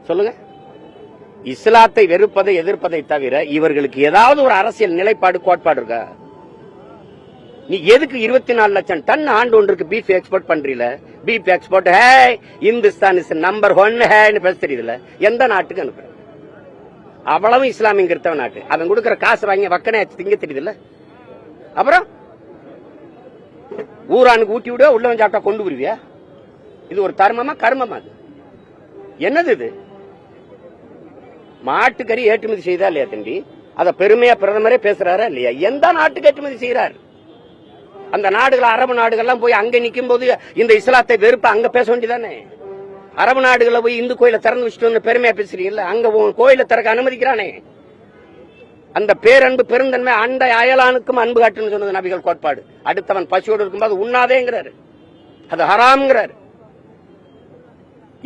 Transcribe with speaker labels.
Speaker 1: சொல்லுங்க. இஸ்லாத்தை வெறுப்பதை எதிர்ப்பதை தவிர இவர்களுக்கு ஏதாவது ஒரு அரசியல் நிலைப்பாடு கோட்பாடு இருக்கா? நீ எதுக்கு 24 லட்சம் டன் ஆண்டு ஒன்றுக்கு பீஃப் எக்ஸ்போர்ட் பண்றீல? Beef export Hindustan is number 1 பேச தெரியுதுல? எந்த நாட்டுக்கு அனுப்புற? அவ்வளவு இஸ்லாமிய கிறிஸ்தவ நாட்டு. அவன் கொடுக்கிற காசு வாங்கி வக்கனை திங்க தெரியுதுல்ல? அப்புறம் ஊரானுக்கு ஊட்டி விட உள்ள சாப்பிட்டா கொண்டு வருவியா? இது ஒரு தர்மமா கர்மமா? அது என்னது? இது மாட்டுக்கறி ஏற்றுமதி செய்தா இல்லையா தம்பி? அத பெருமையா பிரதமரே பேசுறாரா இல்லையா? எந்த நாட்டுக்கு ஏற்றுமதி செய்யறாரு? அந்த நாடுகள், அரபு நாடுகள்லாம் போய் அங்க நிக்கும் போது இந்த இஸ்லாத்தை வெறுப்ப அங்க பேச வேண்டியதானே? அரபு நாடுகளை போய் இந்து கோயில திறந்து வச்சுட்டு பெருமையா பேசுறீங்கல்ல? அங்க கோயில திறக்க அனுமதிக்கிறானே. அந்த பேரன்பு பெருந்தன்மை அண்டை அயலானுக்கும் அன்பு காட்டுன்னு சொன்னது நபிகள் கோட்பாடு. அடுத்தவன் பசியோடு இருக்கும்போது உண்ணாதேங்கிறாரு, அது ஹராம்ங்கிறாரு.